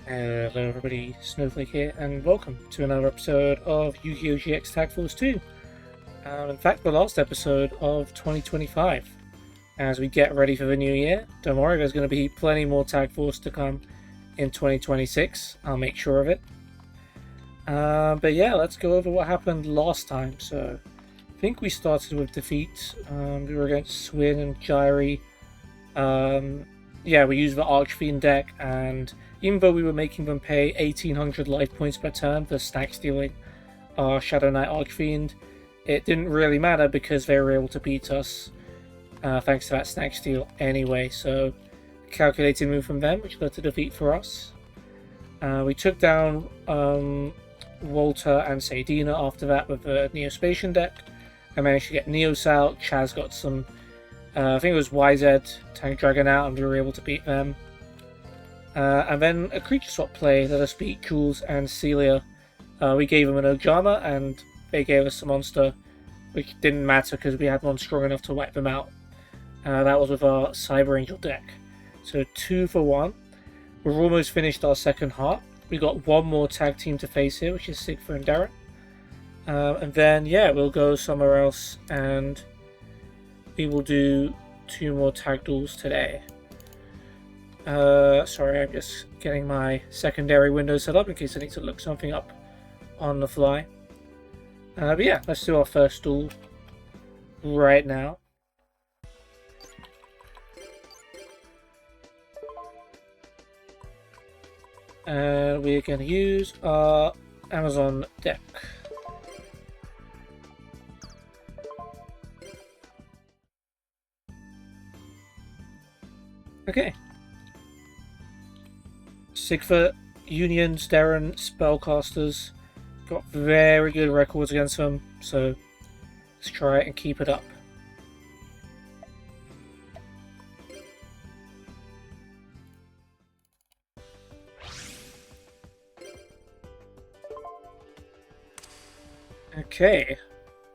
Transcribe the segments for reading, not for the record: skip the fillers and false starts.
Hello everybody, Snowflake here, and welcome to another episode of Yu-Gi-Oh! GX Tag Force 2. In fact, the last episode of 2025. As we get ready for the new year, don't worry, there's going to be plenty more Tag Force to come in 2026. I'll make sure of it. But yeah, let's go over what happened last time. So, I think we started with defeat. We were against Swin and Gyri. Yeah, we used the Archfiend deck, and even though we were making them pay 1800 life points per turn for stack stealing our Shadow Knight Archfiend, it didn't really matter because they were able to beat us thanks to that stack steal anyway. So, calculated move from them, which led to defeat for us. We took down Walter and Sadina after that with the Neospatian deck. I managed to get Neos out. Chaz got some, I think it was YZ Tank Dragon out, and we were able to beat them. And then a creature swap play let us beat Jules and Celia. We gave them an Ojama, and they gave us a monster, which didn't matter because we had one strong enough to wipe them out. That was with our Cyber Angel deck. So 2 for 1. We've almost finished our second heart. We got one more tag team to face here, which is Sigfa and Darren. And then, yeah, we'll go somewhere else, and we will do 2 more tag duels today. Sorry, I'm just getting my secondary window set up in case I need to look something up on the fly. But yeah, let's do our first duel right now. We're going to use our Amazon deck. Okay. Sigfa, Unions, Darren, Spellcasters. Got very good records against them, so let's try it and keep it up. Okay,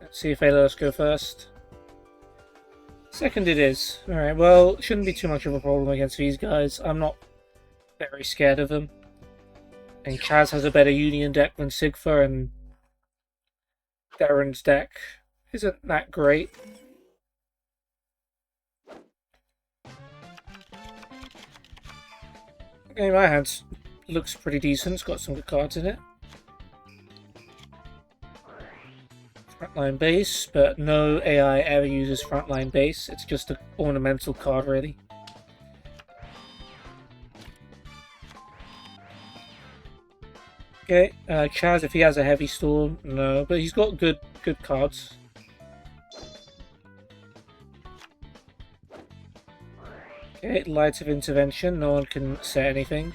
let's see if they let us go first. Second it is. Alright, well, shouldn't be too much of a problem against these guys. I'm not very scared of them. And Chaz has a better Union deck than Sigfa, and Darren's deck isn't that great. Okay, my hand looks pretty decent. It's got some good cards in it. Frontline base, but no AI ever uses frontline base. It's just an ornamental card, really. Okay, Chaz, if he has a heavy storm, no, but he's got good cards. Okay, Light of Intervention, no one can say anything.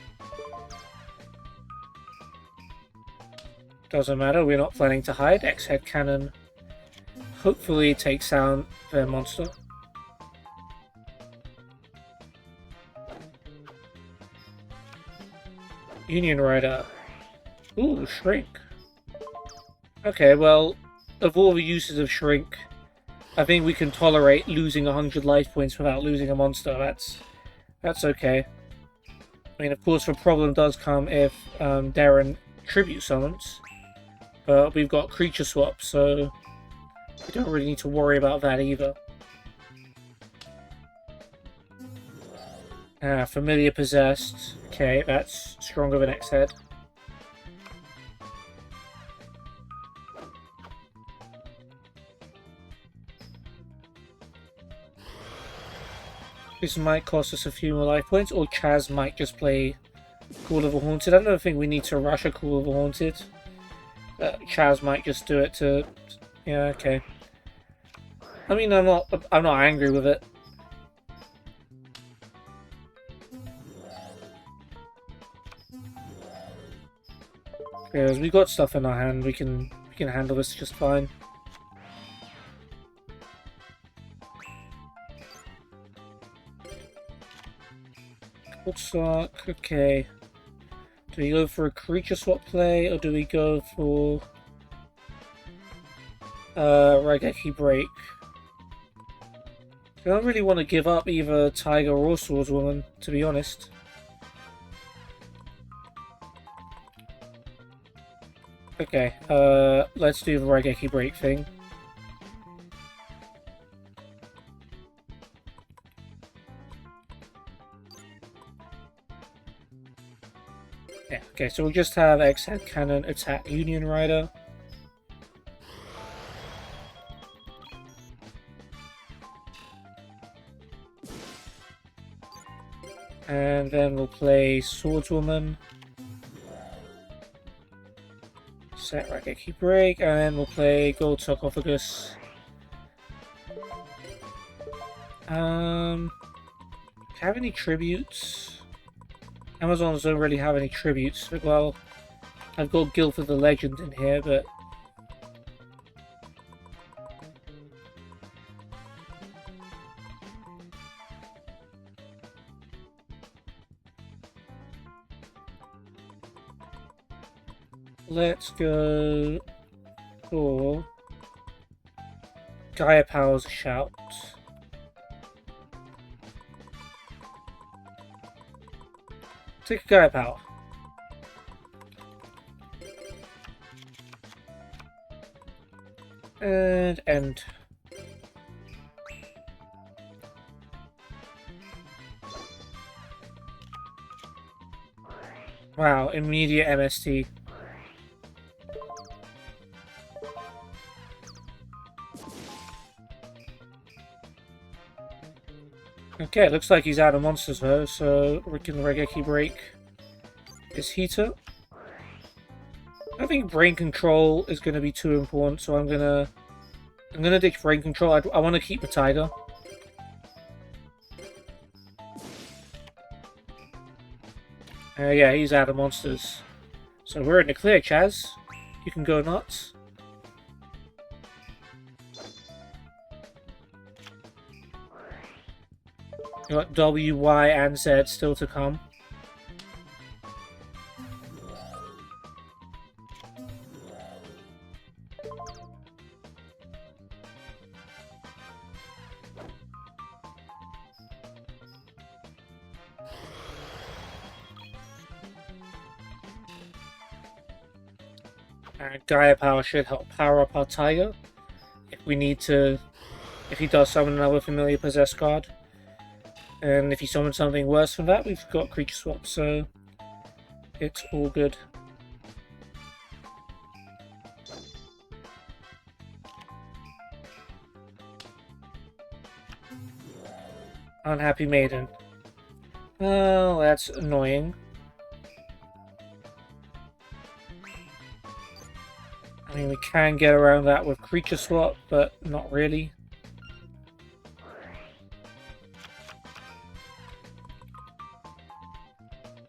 Doesn't matter, we're not planning to hide. X-Head Cannon hopefully takes down their monster. Union Rider. Ooh, Shrink. Okay, well, of all the uses of Shrink, I think we can tolerate losing 100 life points without losing a monster. That's okay. I mean, of course, the problem does come if Darren tribute summons. But we've got creature swap, so we don't really need to worry about that either. Familiar Possessed. Okay, that's stronger than X-Head. This might cost us a few more life points, or Chaz might just play Call of the Haunted. I don't think we need to rush a Call of the Haunted. Chaz might just do it to... Yeah, okay. I mean, I'm not angry with it. Because we've got stuff in our hand, we can handle this just fine. Coldsock, okay. Do we go for a creature swap play, or do we go for Raigeki Break? I don't really want to give up either Tiger or Swordswoman, to be honest. Okay, let's do the Raigeki break thing. Yeah, okay, so we'll just have X-Head Cannon attack Union Rider. And then we'll play Swordswoman. Set Raigeki Break, and then we'll play Gold Sarcophagus. Have any tributes? Amazons don't really have any tributes. Well, I've got Guildford the Legend in here, but let's go for Gaia Power's Shout. Take Gaia Power. And end. Wow, immediate MST. Okay, it looks like he's out of monsters though, so we can Raigeki break his heater. I think brain control is going to be too important, so I'm gonna ditch brain control. I want to keep the tiger. Yeah, he's out of monsters, so we're in the clear, Chaz. You can go nuts. You got W, Y, and Z still to come. And Gaia Power should help power up our Tiger if we need to. If he does summon another familiar possessed card. And if he summons something worse than that, we've got Creature Swap, so it's all good. Unhappy Maiden. Well, that's annoying. I mean, we can get around that with Creature Swap, but not really.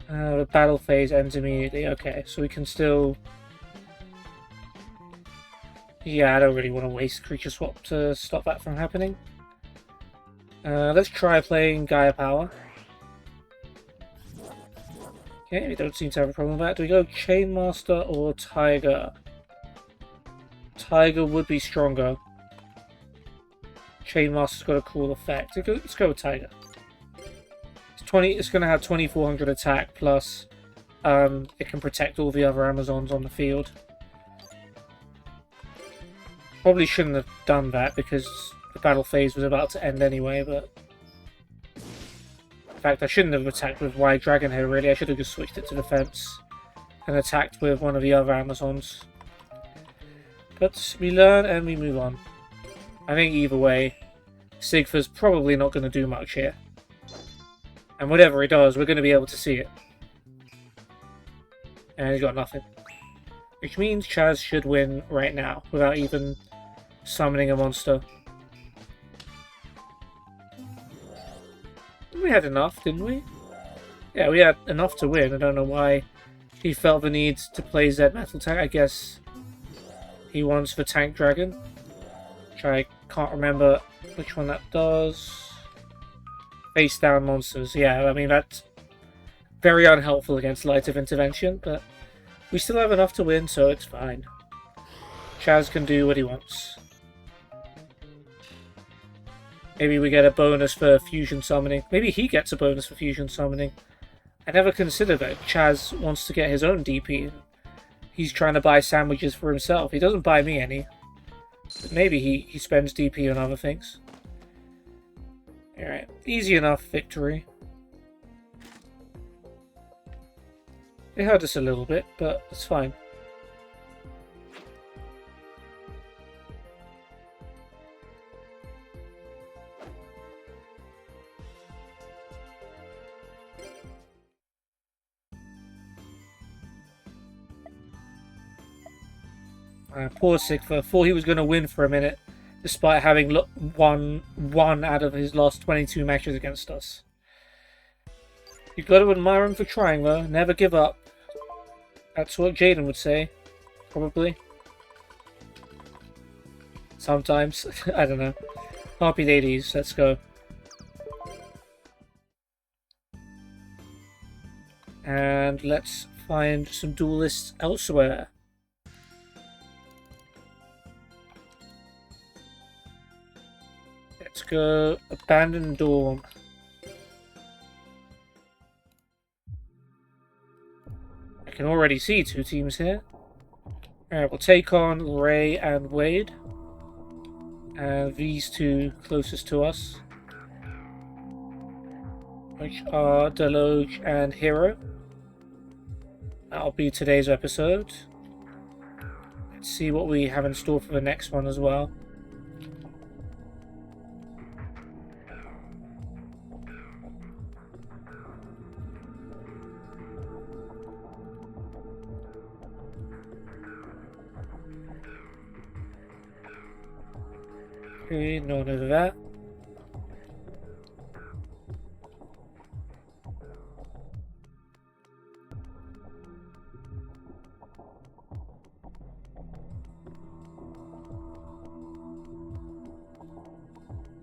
The battle phase ends immediately. Okay, so we can still... Yeah, I don't really want to waste Creature Swap to stop that from happening. Let's try playing Gaia Power. Okay, we don't seem to have a problem with that. Do we go Chainmaster or Tiger? Tiger would be stronger. Chainmaster's got a cool effect. Let's go with Tiger. It's going to have 2400 attack, plus it can protect all the other Amazons on the field. Probably shouldn't have done that because the battle phase was about to end anyway, but... In fact, I shouldn't have attacked with White Dragon here, really. I should have just switched it to defense and attacked with one of the other Amazons. But we learn and we move on. I think either way, Sigthar's probably not going to do much here. And whatever he does, we're going to be able to see it. And he's got nothing. Which means Chaz should win right now, without even summoning a monster. We had enough, didn't we? Yeah, we had enough to win. I don't know why he felt the need to play Z Metal Tank. I guess he wants the Tank Dragon, which I can't remember which one that does. Face down monsters. Yeah, I mean, that's very unhelpful against Light of Intervention, but we still have enough to win, so it's fine. Chaz can do what he wants. Maybe we get a bonus for fusion summoning. Maybe he gets a bonus for fusion summoning. I never considered that Chaz wants to get his own DP. he's trying to buy sandwiches for himself. He doesn't buy me any. But maybe he spends DP on other things. Alright, easy enough victory. It hurt us a little bit, but it's fine. Poor Sigfa. Thought he was going to win for a minute, despite having won one out of his last 22 matches against us. You've got to admire him for trying, though. Never give up. That's what Jaden would say. Probably. Sometimes. I don't know. Harpy ladies, let's go. And let's find some duelists elsewhere. Let's go Abandoned Dorm. I can already see two teams here. Alright, we'll take on Ray and Wade. And these two closest to us, which are Deloge and Hero. That'll be today's episode. Let's see what we have in store for the next one as well. Okay, no one over that.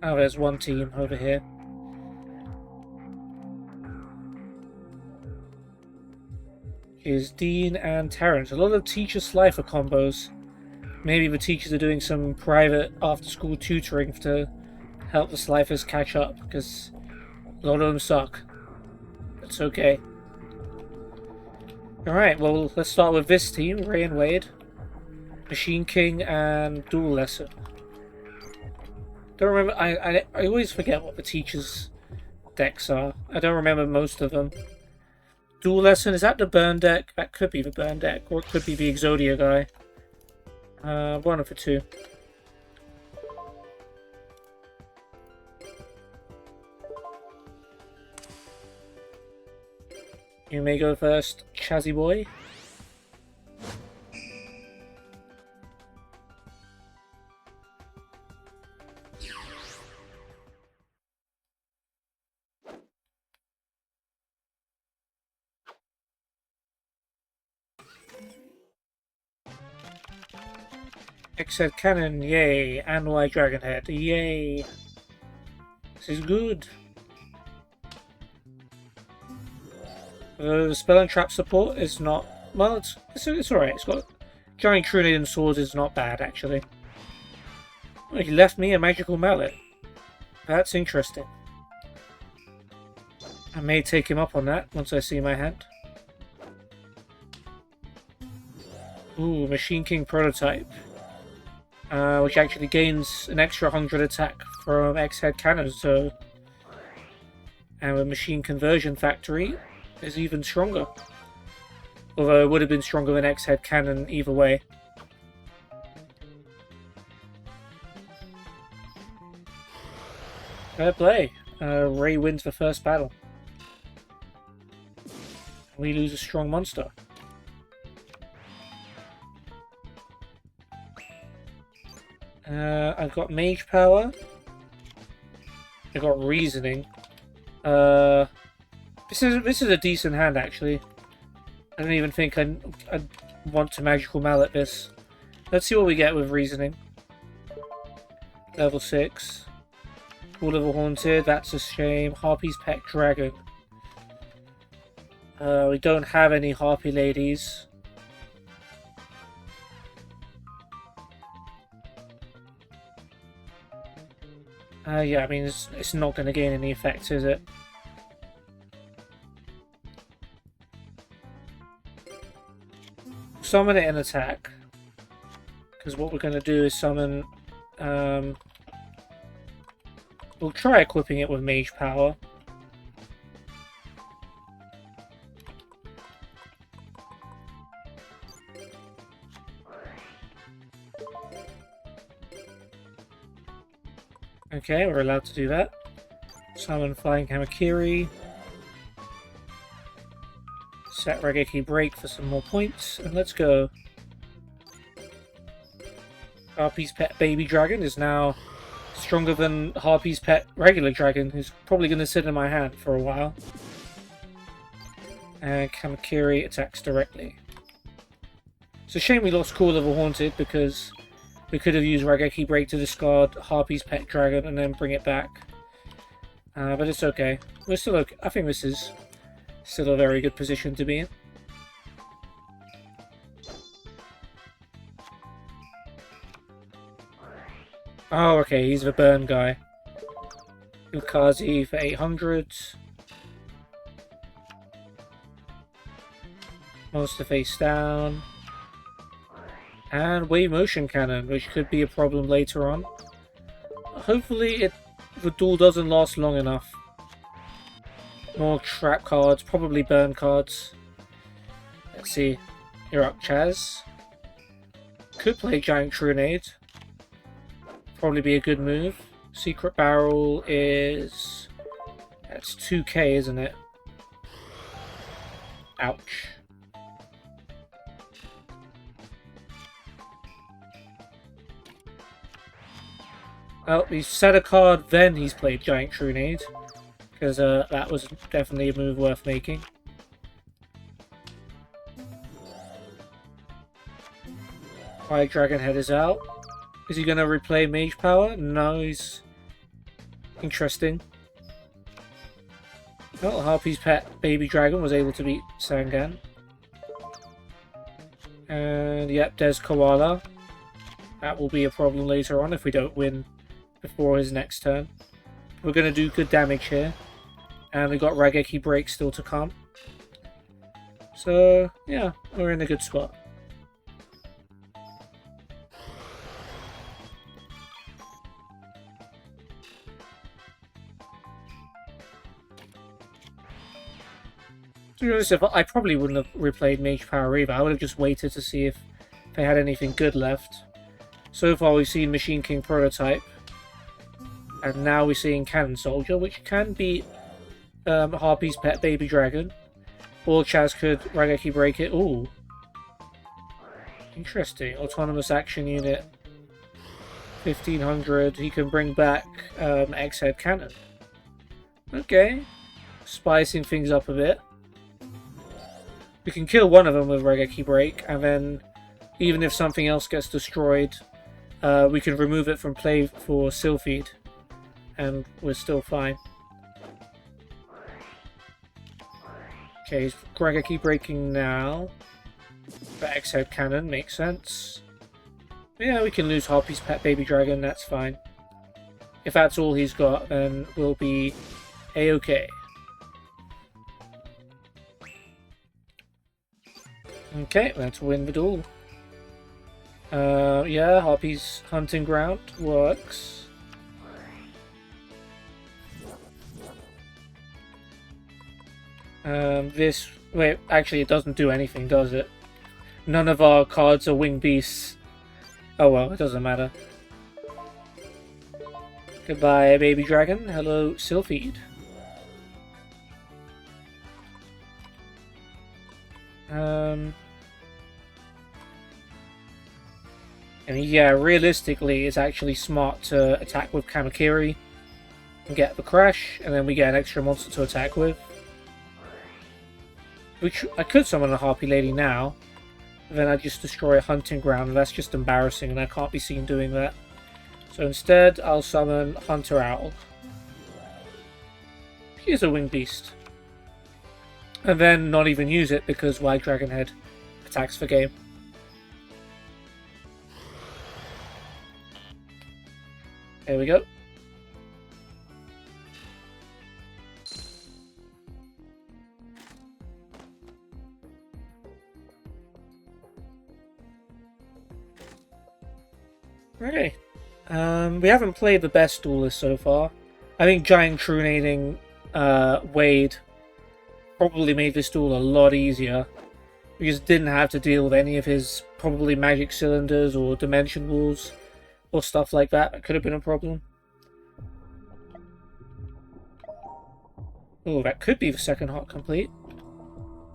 Oh, there's one team over here. Is Dean and Terrence. A lot of teacher Slifer combos. Maybe the teachers are doing some private after-school tutoring to help the Slifers catch up, because a lot of them suck. It's okay. Alright, well, let's start with this team, Ray and Wade. Machine King and Dual Lesson. Don't remember, I always forget what the teachers' decks are. I don't remember most of them. Dual Lesson, is that the burn deck? That could be the burn deck, or it could be the Exodia guy. One of the two. You may go first, Chazzy boy. X-Head Cannon, yay, and Y Dragonhead, yay. This is good. The Spell and Trap support is not, well, it's alright. It's got Giant Trunnion Swords is not bad, actually. Oh, he left me a Magical Mallet. That's interesting. I may take him up on that once I see my hand. Ooh, Machine King Prototype. Which actually gains an extra 100 attack from X-Head Cannon, so... And with Machine Conversion Factory, is even stronger. Although it would have been stronger than X-Head Cannon either way. Fair play. Ray wins the first battle. We lose a strong monster. I've got Mage Power. I've got Reasoning. This is a decent hand, actually. I don't even think I'd want to Magical Mallet this. Let's see what we get with Reasoning. Level 6. All Level Haunted, that's a shame. Harpy's Pet Dragon. We don't have any Harpy ladies. Yeah, I mean, it's not going to gain any effect, is it? summon it and attack. Because what we're going to do is summon... we'll try equipping it with Mage Power. Okay, we're allowed to do that. Summon Flying Kamakiri. Set Raigeki Break for some more points, and let's go. Harpy's pet Baby Dragon is now stronger than Harpy's pet regular dragon, who's probably going to sit in my hand for a while. And Kamakiri attacks directly. It's a shame we lost Call of the Haunted, because we could have used Raigeki Break to discard Harpy's pet dragon and then bring it back. But it's okay. We're still okay. I think this is still a very good position to be in. Oh, okay, he's the burn guy. Yukazi for 800. Monster face down. And Wave Motion Cannon, which could be a problem later on. Hopefully the duel doesn't last long enough. More trap cards, probably burn cards. Let's see. You're up, Chaz. Could play Giant Trunade. Probably be a good move. Secret Barrel is... That's 2k, isn't it? Ouch. Well, he's set a card, then he's played Giant Trunade. Because that was definitely a move worth making. White Dragon Head is out. Is he going to replay Mage Power? No, he's... Interesting. Well, Harpy's pet Baby Dragon was able to beat Sangan. And yep, there's Koala. That will be a problem later on if we don't win before his next turn. We're going to do good damage here. And we've got Raigeki Break still to come. So, yeah, we're in a good spot. To be honest, I probably wouldn't have replayed Mage Power either. I would have just waited to see if they had anything good left. So far we've seen Machine King Prototype. And now we're seeing Cannon Soldier, which can beat Harpy's pet Baby Dragon. Or Chaz could Raigeki Break it. Ooh. Interesting. Autonomous Action Unit. 1500. He can bring back X-Head Cannon. Okay. Spicing things up a bit. We can kill one of them with Raigeki Break, and then even if something else gets destroyed, we can remove it from play for Sylphied, and we're still fine. Okay, he's Raigeki Breaking now. The X-Head Cannon makes sense. Yeah, we can lose Harpy's pet Baby Dragon, that's fine. If that's all he's got, then we'll be A-okay. Okay, let's win the duel. Yeah, Harpy's Hunting Ground works. Wait, actually it doesn't do anything, does it? None of our cards are Winged Beasts. Oh well, it doesn't matter. Goodbye, Baby Dragon. Hello, Sylphied. I mean, yeah, realistically, it's actually smart to attack with Kamakiri and get the crash, and then we get an extra monster to attack with. Which I could summon a Harpy Lady now, but then I'd just destroy a Hunting Ground, and that's just embarrassing, and I can't be seen doing that. So instead, I'll summon Hunter Owl. Here's a Winged Beast. And then not even use it because White Dragon Head attacks for game. There we go. Okay. We haven't played the best duelist so far. I think Giant Trunading Wade probably made this duel a lot easier. We just didn't have to deal with any of his probably magic cylinders or dimension walls or stuff like that. That could have been a problem. Oh, that could be the second heart complete.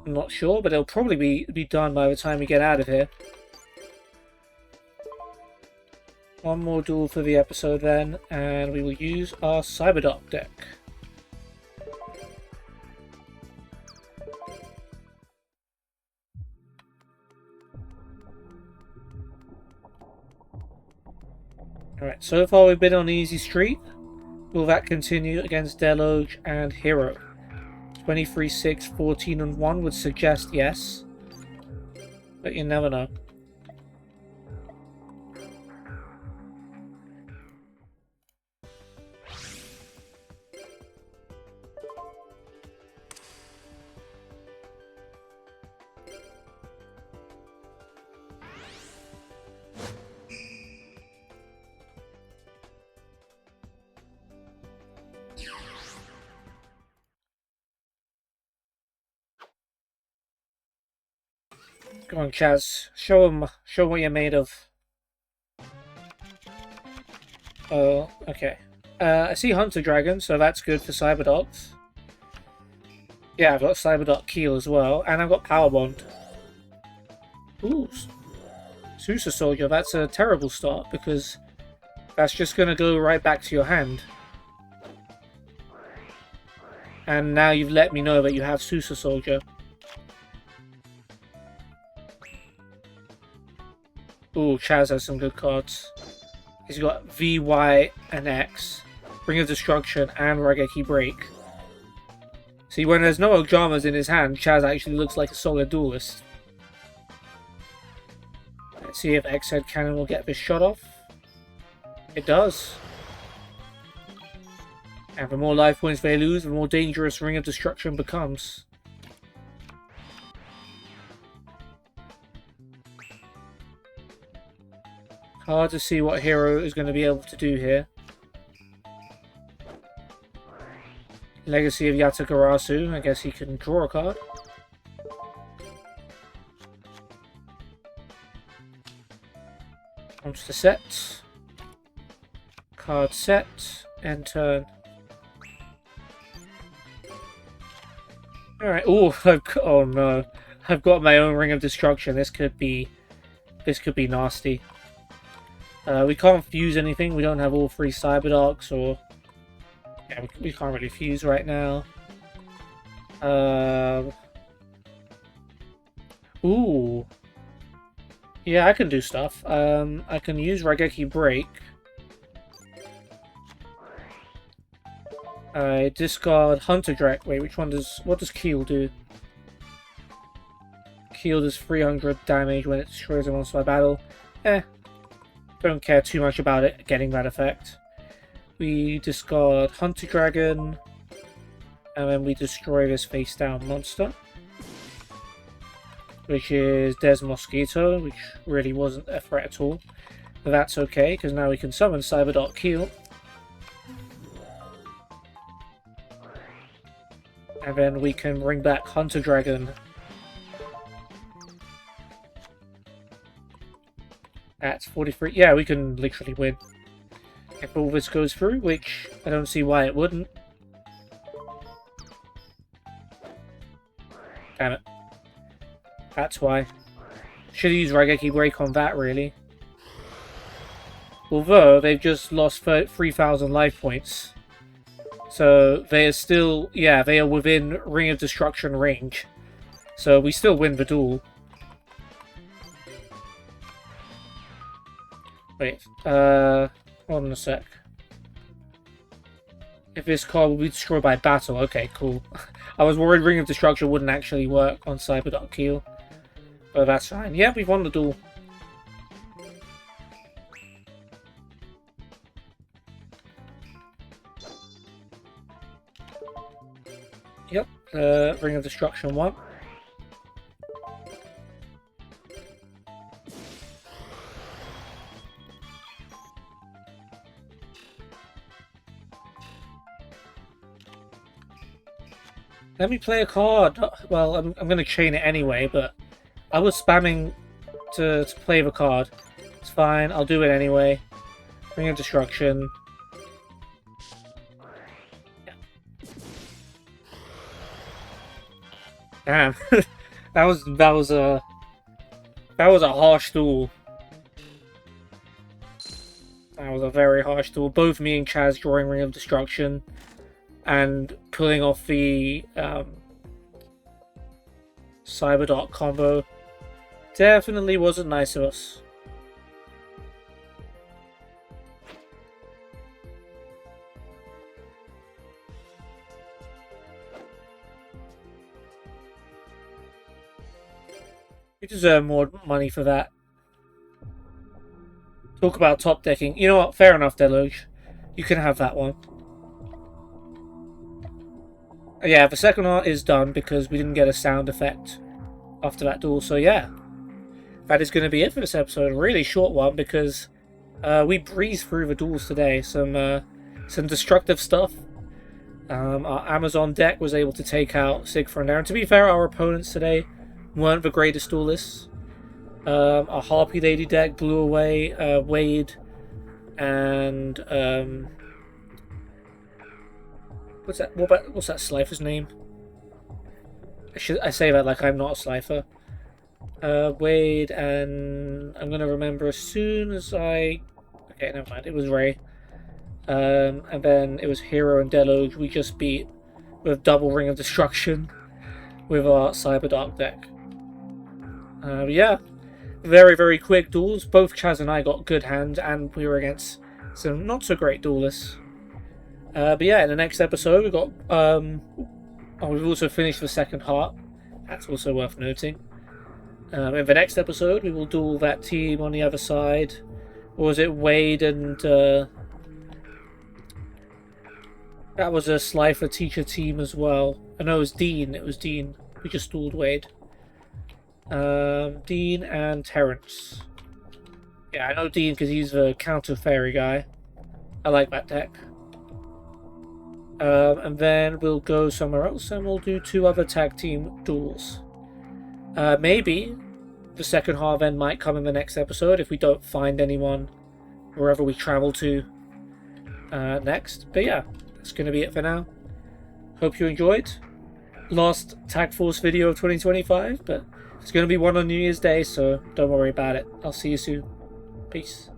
I'm not sure, but it'll probably be done by the time we get out of here. One more duel for the episode then, and we will use our Cyberdark deck. Alright, so far we've been on an easy streak. Will that continue against Deluge and Hero? 23, 6, 14 and 1 would suggest yes. But you never know. Come on, Chaz. Show him what you're made of. Oh, okay. I see Hunter Dragon, so that's good for Cyberdogs. Yeah, I've got Cyberdock Keel as well, and I've got Power Bond. Ooh, Susa Soldier, that's a terrible start, because that's just going to go right back to your hand. And now you've let me know that you have Susa Soldier. Ooh, Chaz has some good cards. He's got V, Y, and X. Ring of Destruction and Raigeki Break. See, when there's no Ojamas in his hand, Chaz actually looks like a solid duelist. Let's see if X-Head Cannon will get this shot off. It does. And the more life points they lose, the more dangerous Ring of Destruction becomes. Hard to see what Hero is going to be able to do here. Legacy of Yatagarasu. I guess he can draw a card. Monster set. Card set. And turn. Alright. Oh no. I've got my own Ring of Destruction. This could be nasty. We can't fuse anything. We don't have all three Cyberdarks, or yeah, we can't really fuse right now. Ooh, yeah, I can do stuff. I can use Raigeki Break. I discard Hunter Drake. Wait, what does Keel do? Keel does 300 damage when it destroys a monster by battle. Don't care too much about it getting that effect. We discard Hunter Dragon, and then we destroy this face down monster, which is Des Mosquito, which really wasn't a threat at all. But that's okay, because now we can summon Cyberdark Keel. And then we can bring back Hunter Dragon. At 43. Yeah, we can literally win. If all this goes through, which I don't see why it wouldn't. Damn it. That's why. Should have used Raigeki Break on that, really. Although, they've just lost 3,000 life points. So, they are still... Yeah, they are within Ring of Destruction range. So, we still win the duel. Wait, hold on a sec. If this card will be destroyed by battle, okay, cool. I was worried Ring of Destruction wouldn't actually work on Cyberdark Keel. But that's fine. Yeah, we've won the duel. Yep, Ring of Destruction won. Let me play a card. Well, I'm going to chain it anyway, but I was spamming to play the card. It's fine, I'll do it anyway. Ring of Destruction. Damn. that was a harsh duel. That was a very harsh duel. Both me and Chaz drawing Ring of Destruction and pulling off the Cyberdark combo. Definitely wasn't nice of us. We deserve more money for that. Talk about top decking. You know what? Fair enough, Deluge. You can have that one. Yeah, the second art is done because we didn't get a sound effect after that duel. So yeah, that is going to be it for this episode. A really short one because we breezed through the duels today. Some destructive stuff. Our Amazon deck was able to take out Sigfrid there. And to be fair, our opponents today weren't the greatest duelists. Our Harpy Lady deck blew away Wade and what's that Slifer's name? I say that like I'm not a Slifer. Wade, and I'm gonna remember as soon as I. Okay, never mind. It was Ray. And then it was Hero and Deluge. We just beat with double Ring of Destruction with our Cyberdark deck. Yeah, very, very quick duels. Both Chaz and I got good hands, and we were against some not so great duelists. But yeah, in the next episode, we got. We've also finished the second heart. That's also worth noting. In the next episode, we will duel that team on the other side. Or was it Wade and. That was a Slifer teacher team as well. I know it was Dean. It was Dean. We just dueled Wade. Dean and Terrence. Yeah, I know Dean because he's the counter fairy guy. I like that deck. And then we'll go somewhere else and we'll do 2 other tag team duels. Maybe the second half end might come in the next episode if we don't find anyone wherever we travel to next. But yeah, that's going to be it for now. Hope you enjoyed. Last Tag Force video of 2025, but it's going to be one on New Year's Day, so don't worry about it. I'll see you soon. Peace.